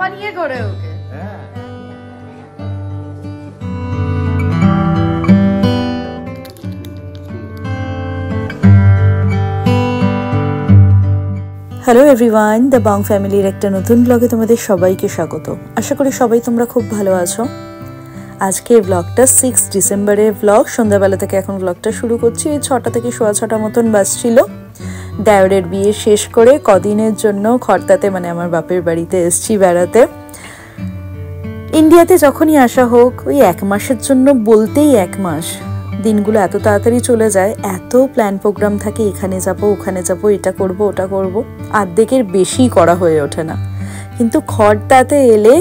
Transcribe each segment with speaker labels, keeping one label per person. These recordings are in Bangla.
Speaker 1: বানিয়ে করে ওকে।
Speaker 2: হ্যালো এভরিওয়ান, দ্য বাং ফ্যামিলির একটা নতুন ব্লগে তোমাদের সবাইকে স্বাগত। আশা করি সবাই তোমরা খুব ভালো আছো। আজকে ব্লগটা 6 ডিসেম্বরের ব্লগ। সন্ধ্যাবেলা থেকে এখন ব্লগটা শুরু করছি। 6টা থেকে 6:15 মতন বাজছিল। দেওরের বিয়ে শেষ করে কদিনের জন্য খর্দাতে মানে আমার বাপের বাড়িতে এসছি বেড়াতে। ইন্ডিয়াতে যখনই আসা হোক ওই 1 মাসের জন্য, বলতেই 1 মাস, দিনগুলো এত তাড়াতাড়ি চলে যায়। এত প্ল্যান প্রোগ্রাম থাকে, এখানে যাব ওখানে যাব, এটা করব ওটা করব, অর্ধেকের বেশি করা হয়ে ওঠে না। কিন্তু খর্দাতে এলে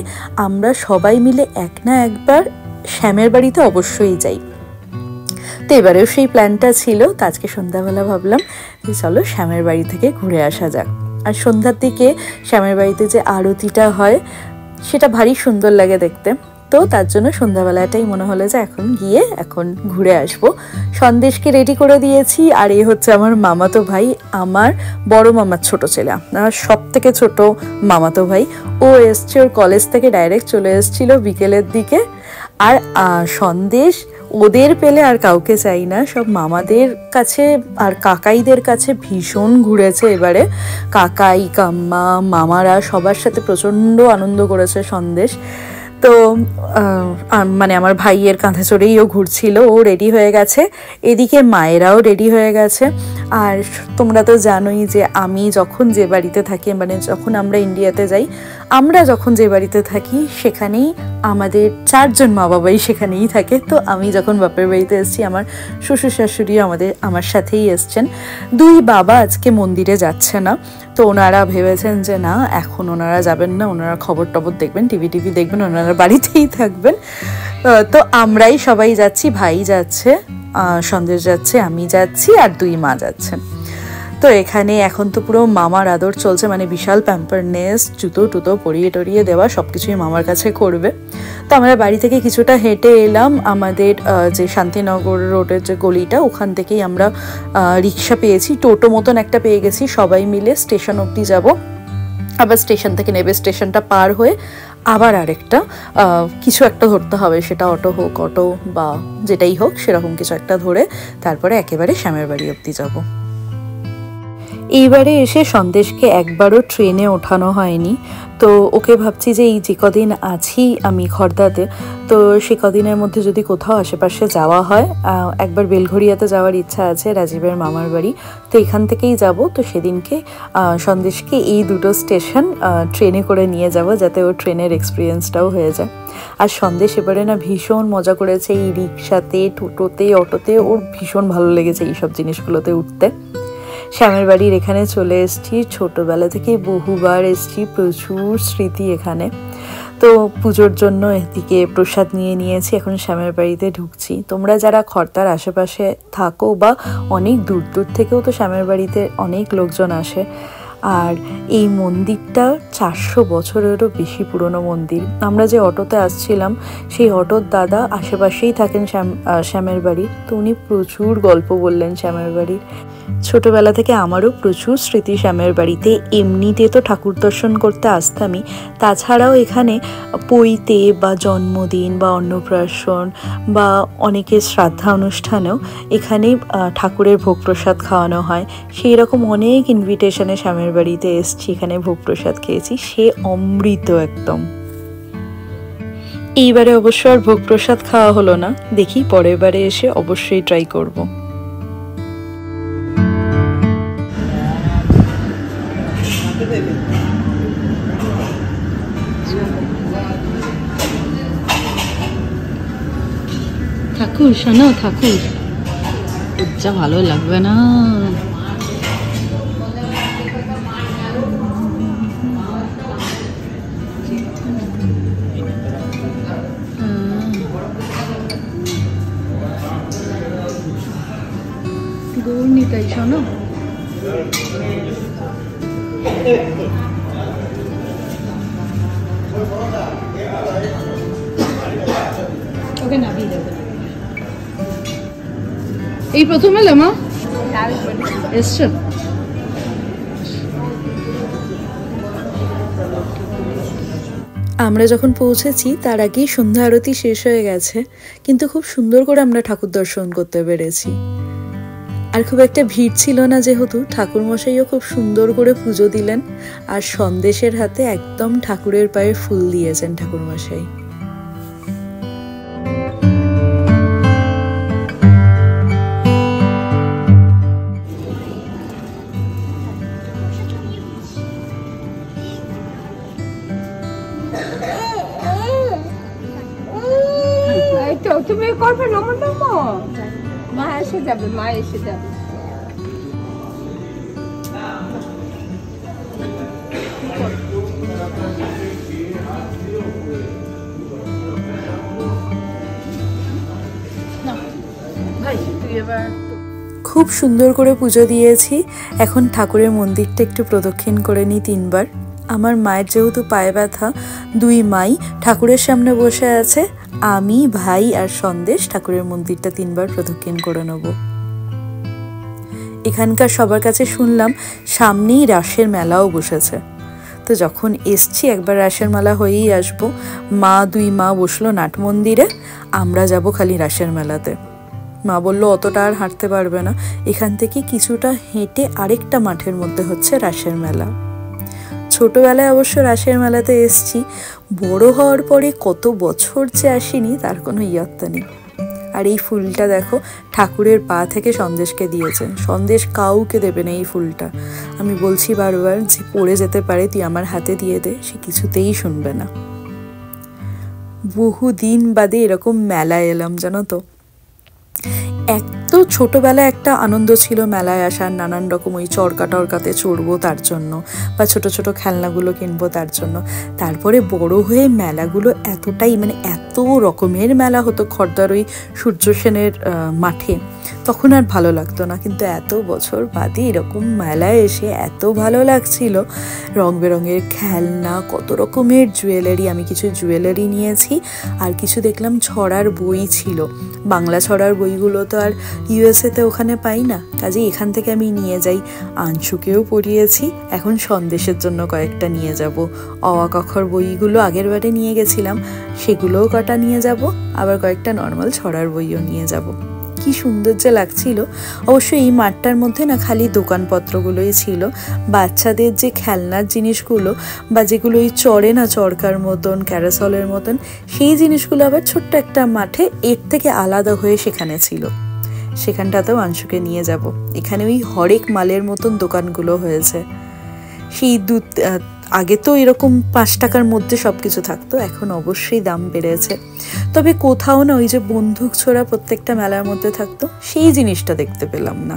Speaker 2: আমরা সবাই মিলে এক না একবার শ্যামের বাড়িতে অবশ্যই যাই। তো এবারেও সেই প্ল্যানটা ছিল। তো আজকে সন্ধ্যাবেলা ভাবলাম যে চলো শ্যামের বাড়ি থেকে ঘুরে আসা যাক। আর সন্ধ্যার দিকে শ্যামের বাড়িতে যে আরতিটা হয় সেটা ভারী সুন্দর লাগে দেখতে। তো তার জন্য সন্ধ্যাবেলাটাই মনে হলো যে এখন গিয়ে এখন ঘুরে আসবো। সন্দেশকে রেডি করে দিয়েছি। আর এ হচ্ছে আমার মামাতো ভাই, আমার বড় মামার ছোট ছেলে, আপনার সব থেকে ছোট মামাতো ভাই। ও এসছে, ওর কলেজ থেকে ডাইরেক্ট চলে এসেছিল বিকেলের দিকে। আর সন্দেশ ওদের পেলে আর কাউকে চাই না, সব মামাদের কাছে আর কাকাইদের কাছে ভীষণ ঘুরেছে এবারে। কাকাই কাম্মা মামারা সবার সাথে প্রচণ্ড আনন্দ করেছে সন্দেশ। তো মানে আমার ভাইয়ের কাঁধে চড়েই ও ঘুরছিল। ও রেডি হয়ে গেছে, এদিকে মায়েরাও রেডি হয়ে গেছে। আর তোমরা তো জানোই যে আমি যখন যে বাড়িতে থাকি, মানে যখন আমরা ইন্ডিয়াতে যাই, আমরা যখন যে বাড়িতে থাকি সেখানেই আমাদের 4 জন মা বাবাই সেখানেই থাকে। তো আমি যখন বাপের বাড়িতে এসেছি, আমার শ্বশুর শাশুড়িও আমার সাথেই এসছেন। 2 বাবা আজকে মন্দিরে যাচ্ছে না। তো ওনারা ভেবেছেন যে না, এখন ওনারা যাবেন না, ওনারা খবর টবর দেখবেন, টিভি দেখবেন, ওনারা বাড়িতেই থাকবেন। তো আমরাই সবাই যাচ্ছি, ভাই যাচ্ছে, সন্দেশ যাচ্ছে, আমি যাচ্ছি, আর 2 মা যাচ্ছেন। তো এখানে এখন তো পুরো মামার আদর চলছে, মানে বিশাল প্যাম্পারনেস, জুতো টুতো পরিয়ে টরিয়ে দেওয়া, সব কিছুই মামার কাছে করবে। তো আমরা বাড়ি থেকে কিছুটা হেঁটে এলাম। আমাদের যে শান্তিনগর রোডের যে গলিটা, ওখান থেকেই আমরা রিক্সা পেয়েছি, টোটো মতন একটা পেয়ে গেছি। সবাই মিলে স্টেশন অবধি যাব, আবার স্টেশন থেকে নেবে, স্টেশনটা পার হয়ে আবার আরেকটা কিছু একটা ধরতে হবে, সেটা অটো হোক, অটো বা যেটাই হোক, সেরকম কিছু একটা ধরে তারপরে একেবারে শ্যামের বাড়ি অবধি যাব। এইবারে এসে সন্দেশকে একবারও ট্রেনে ওঠানো হয়নি। তো ওকে ভাবছি যে এই যে কদিন আছি আমি খর্দাতে, তো সে কদিনের মধ্যে যদি কোথাও আশেপাশে যাওয়া হয়, একবার বেলঘরিয়াতে যাওয়ার ইচ্ছা আছে, রাজীবের মামার বাড়ি। তো এখান থেকেই যাব। তো সেদিনকে সন্দেশকে এই 2টো স্টেশন ট্রেনে করে নিয়ে যাব, যাতে ওর ট্রেনের এক্সপিরিয়েন্সটাও হয়ে যায়। আর সন্দেশ এবারে না ভীষণ মজা করেছে এই রিক্সাতে, টোটোতে, অটোতে। ওর ভীষণ ভালো লেগেছে এইসব জিনিসগুলোতে উঠতে। শ্যামের বাড়ির এখানে চলে এসেছি, ছোটোবেলা থেকে বহুবার এসেছি, প্রচুর স্মৃতি এখানে। তো পুজোর জন্য এদিকে প্রসাদ নিয়ে নিয়েছি, এখন শ্যামের বাড়িতে ঢুকছি। তোমরা যারা খর্দার আশেপাশে থাকো বা অনেক দূর দূর থেকেও তো শ্যামের বাড়িতে অনেক লোকজন আসে। আর এই মন্দিরটা 400 বছরেরও বেশি পুরনো মন্দির। আমরা যে অটোতে আসছিলাম, সেই অটোর দাদা আশেপাশেই থাকেন শ্যামের বাড়ির। তো উনি প্রচুর গল্প বললেন শ্যামের বাড়ির। ছোটবেলা থেকে আমারও প্রচুর স্মৃতি শ্যামের বাড়িতে। এমনিতে তো ঠাকুর দর্শন করতে আসতামই, তাছাড়াও এখানে পৈতে বা জন্মদিন বা অন্নপ্রাশন বা অনেকের শ্রাদ্ধা অনুষ্ঠানেও এখানে ঠাকুরের ভোগ প্রসাদ খাওয়ানো হয়। সেই রকম অনেক ইনভিটেশনে শ্যামের বাড়িতে এসছি, এখানে ভোগ প্রসাদ খেয়েছি, সে অমৃত একদম। এইবারে অবশ্য আর ভোগ প্রসাদ খাওয়া হলো না, দেখি পরের বারে এসে অবশ্যই ট্রাই করব। ঠাকুর শোনো, ঠাকুর যা ভালো লাগবে না। গৌর নিতাই শোনো। ওকে নাবি দেবে। এই প্রথম এলে মা এসছো? আমরা যখন পৌঁছেছি তার আগেই সন্ধ্যা আরতি শেষ হয়ে গেছে, কিন্তু খুব সুন্দর করে আমরা ঠাকুর দর্শন করতে পেরেছি। আর খুব একটা ভিড় ছিল না, যেহেতু ঠাকুরমশাইও খুব সুন্দর করে পুজো দিলেন আর সন্দেশের হাতে একদম ঠাকুরের পায়ে ফুল দিয়েছেন ঠাকুরমশাই।
Speaker 1: তুমি করবে নমো নমো, মা এসে যাবে, মা এসে যাবে।
Speaker 2: খুব সুন্দর করে পুজো দিয়েছি। এখন ঠাকুরের মন্দিরটা একটু প্রদক্ষিণ করে নিই 3 বার। আমার মায়ের যেহেতু পায়ে ব্যথা, 2 মাই ঠাকুরের সামনে বসে আছে, আমি, ভাই আর সন্দেশ ঠাকুরের মন্দিরটা 3 বার প্রদক্ষিণ করে নেব। এখানকার সবার কাছে শুনলাম সামনেই রাসের মেলাও বসেছে, তো যখন এসছি একবার রাসের মেলা হয়েই আসবো। 2 মা বসলো নাট মন্দিরে, আমরা যাব খালি রাসের মেলাতে। মা বলল অতটা আর হাঁটতে পারবে না, এখান থেকে কিছুটা হেঁটে আরেকটা মাঠের মধ্যে হচ্ছে রাসের মেলা। ছোটবেলায় অবশ্য রাসের মেলাতে এসছি, বড় হওয়ার পরে কত বছর যে আসিনি তার কোনো ইয়ত্তা নেই। আর এই ফুলটা দেখো, ঠাকুরের পা থেকে সন্দেশকে দিয়েছেন। সন্দেশ কাউকে দেবে না এই ফুলটা। আমি বলছি বারবার যে পড়ে যেতে পারে, তুই আমার হাতে দিয়ে দে, সে কিছুতেই শুনবে না। বহুদিন বাদে এরকম মেলায় এলাম, জানো তো। তো ছোটবেলায় একটা আনন্দ ছিল মেলায় আসার, নানান রকম ওই চরকা টরকাতে চড়বো তার জন্য, বা ছোট ছোট খেলনাগুলো কিনবো তার জন্য। তারপরে বড় হয়ে মেলাগুলো এতটাই, মানে এত রকমের মেলা হতো খড়দার ওই সূর্য সেনের মাঠে, তখন আর ভালো লাগতো না। কিন্তু এত বছর বাদে এরকম মেলায় এসে এত ভালো লাগছিল। রং বেরঙের খেলনা, কত রকমের জুয়েলারি, আমি কিছু জুয়েলারি নিয়েছি। আর কিছু দেখলাম ছড়ার বই ছিল, বাংলা ছড়ার বইগুলো তো আর ইউএসএতে ওখানে পাই না, কাজে এখান থেকে আমি নিয়ে যাই। আংশুকেও পড়িয়েছি, এখন সন্দেশের জন্য কয়েকটা নিয়ে যাব। অ আ ক খ বইগুলো আগের বারে নিয়ে গেছিলাম, সেগুলোও কটা নিয়ে যাব, আবার কয়েকটা নর্মাল ছড়ার বইও নিয়ে যাব। কি সুন্দর যে লাগছিল। অবশ্য এই মাঠটার মধ্যে না খালি দোকানপত্রগুলোই ছিল, বাচ্চাদের যে খেলনার জিনিসগুলো বা যেগুলো ওই চড়ে না চরকার মতন, ক্যারাসলের মতন, সেই জিনিসগুলো আবার ছোট্ট একটা মাঠে এর থেকে আলাদা হয়ে সেখানে ছিল। সেখানটাতেও আংশুকে নিয়ে যাব। এখানে ওই হরেক মালের মতন দোকানগুলো হয়েছে। সেই আগে তো এরকম 5 টাকার মধ্যে সব কিছু থাকতো, এখন অবশ্যই দাম বেড়েছে। তবে কোথাও না ওই যে বন্দুক ছোড়া প্রত্যেকটা মেলার মধ্যে থাকতো, সেই জিনিসটা দেখতে পেলাম না।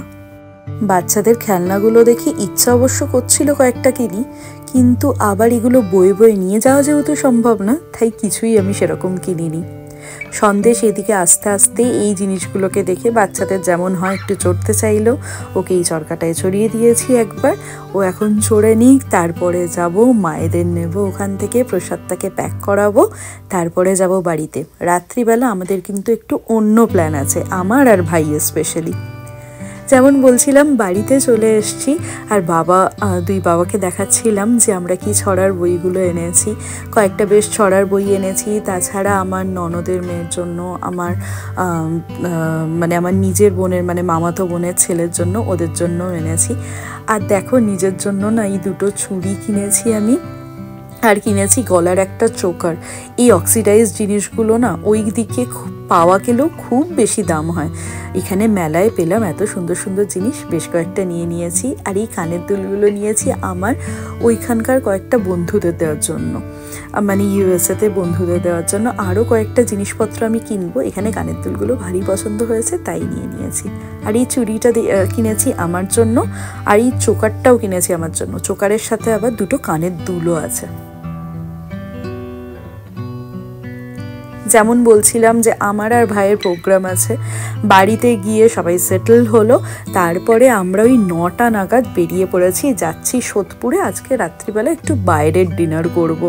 Speaker 2: বাচ্চাদের খেলনাগুলো দেখে ইচ্ছা অবশ্য করছিল কয়েকটা কিনি, কিন্তু আবার এগুলো বয়ে বয়ে নিয়ে যাওয়া যেহেতু সম্ভব না, তাই কিছুই আমি সেরকম কিনিনি। সন্দেশ এদিকে আস্তে আস্তে এই জিনিসগুলোকে দেখে বাচ্চাদের যেমন হয় একটু চড়তে চাইলো, ওকে এই চরকাটায় চড়িয়ে দিয়েছি একবার। ও এখন চড়ে নিক, তারপরে যাব মায়েদের নেব ওখান থেকে, প্রসাদটাকে প্যাক করাবো, তারপরে যাব বাড়িতে। রাত্রিবেলা আমাদের কিন্তু একটু অন্য প্ল্যান আছে, আমার আর ভাই স্পেশালি। যেমন বলছিলাম, বাড়িতে চলে এসেছি আর দুই বাবাকে দেখাচ্ছিলাম যে আমরা কি ছড়ার বইগুলো এনেছি। কয়েকটা বেশ ছড়ার বই এনেছি, তাছাড়া আমার ননদের মেয়ের জন্য, আমার আমার নিজের বোনের মামাতো বোনের ছেলের জন্য, ওদের জন্য এনেছি। আর দেখো, নিজের জন্য না এই 2টো চুড়ি কিনেছি আমি, আর কিনেছি গলার একটা চোকার। এই অক্সিডাইজ জিনিসগুলো না ওই দিকে পাওয়া গেলেও খুব বেশি দাম হয়, এখানে মেলায় পেলাম এত সুন্দর সুন্দর জিনিস, বেশ কয়েকটা নিয়ে নিয়েছি। আর এই কানের দুলগুলো নিয়েছি আমার ওইখানকার কয়েকটা বন্ধুদের দেওয়ার জন্য, ইউএসএতে বন্ধুদের দেওয়ার জন্য। আরও কয়েকটা জিনিসপত্র আমি কিনবো, এখানে কানের দুলগুলো ভারী পছন্দ হয়েছে তাই নিয়ে নিয়েছি। আর এই চুড়িটা কিনেছি আমার জন্য, আর এই চোকারটাও কিনেছি আমার জন্য। চোকারের সাথে আবার 2টো কানের দুলও আছে। যেমন বলছিলাম যে আমার আর ভাইয়ের প্রোগ্রাম আছে, বাড়িতে গিয়ে সবাই সেটেল হলো, তারপরে আমরা ওই 9টা নাগাদ বেরিয়ে পড়েছি, যাচ্ছি সোদপুরে। আজকে রাত্রিবেলা একটু বাইরের ডিনার করব।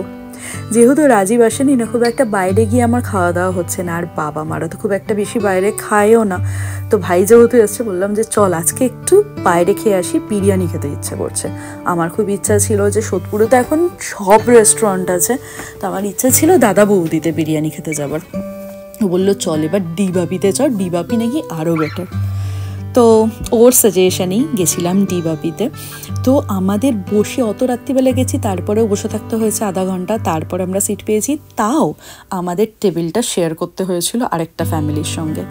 Speaker 2: যেহেতু রাজীব আসেনি না, খুব একটা বাইরে গিয়ে আমার খাওয়া দাওয়া হচ্ছে না, আর বাবা মারা তো খুব একটা বেশি বাইরে খায়ও না। তো ভাই যেহেতু এসছে বললাম যে চল আজকে একটু বাইরে খেয়ে আসি, বিরিয়ানি খেতে ইচ্ছে করছে। আমার খুব ইচ্ছা ছিল যে সোদপুরে তো এখন সব রেস্টুরেন্ট আছে, তো আমার ইচ্ছা ছিল দাদা বৌদিতে বিরিয়ানি খেতে যাবার। ও বললো চল এবার ডিবাপিতে চল, ডিবাপি নাকি আরও বেটার। তো ওর সাজেশনেই গেছিলাম ডিবাপিতে। তো আমাদের বসে অত রাত্রিবেলা গেছি, তারপরেও বসে থাকতে হয়েছে আধা ঘন্টা, তারপর আমরা সিট পেয়েছি। তাও আমাদের টেবিলটা শেয়ার করতে হয়েছিল আরেকটা ফ্যামিলির সঙ্গে,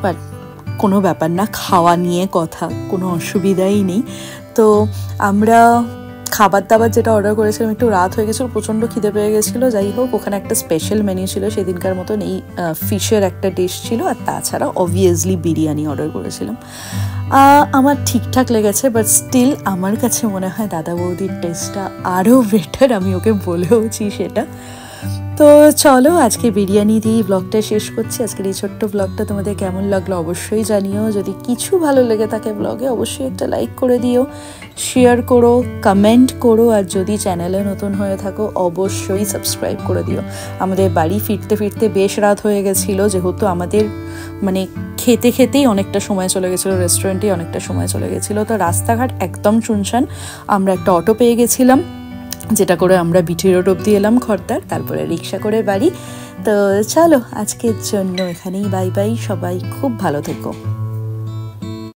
Speaker 2: বাট কোনো ব্যাপার না, খাওয়া নিয়ে কথা, কোনো অসুবিধাই নেই। তো আমরা খাবার দাবার যেটা অর্ডার করেছিলাম, একটু রাত হয়ে গেছিলো, প্রচণ্ড খিদে পেয়ে গেছিলো। যাই হোক, ওখানে একটা স্পেশাল মেনু ছিল সেদিনকার মতন, এই ফিশের একটা ডিশ ছিল, আর তাছাড়া অবভিয়াসলি বিরিয়ানি অর্ডার করেছিলাম। আমার ঠিকঠাক লেগেছে, বাট স্টিল আমার কাছে মনে হয় দাদা বৌদির টেস্টটা আরও বেটার, আমি ওকে বলেওছি সেটা। তো চলো আজকে বিরিয়ানি দিয়েই ব্লগটা শেষ করছি। আজকের এই ছোট্ট ব্লগটা তোমাদের কেমন লাগলো অবশ্যই জানিও। যদি কিছু ভালো লেগে থাকে ব্লগে, অবশ্যই একটা লাইক করে দিও, শেয়ার করো, কমেন্ট করো, আর যদি চ্যানেলে নতুন হয়ে থাকো অবশ্যই সাবস্ক্রাইব করে দিও। আমাদের বাড়ি ফিরতে ফিরতে বেশ রাত হয়ে গেছিলো, যেহেতু আমাদের মানে খেতে খেতেই অনেকটা সময় চলে গেছিলো, রেস্টুরেন্টেই অনেকটা সময় চলে গেছিলো। তো রাস্তাঘাট একদম শুনশান। আমরা একটা অটো পেয়ে গেছিলাম, যেটা করে আমরা বিটি রোড অব্দি এলাম খড়দার, তারপরে রিক্সা করে বাড়ি। তো চলো আজকের জন্য এখানেই বাই বাই, সবাই খুব ভালো থেকো।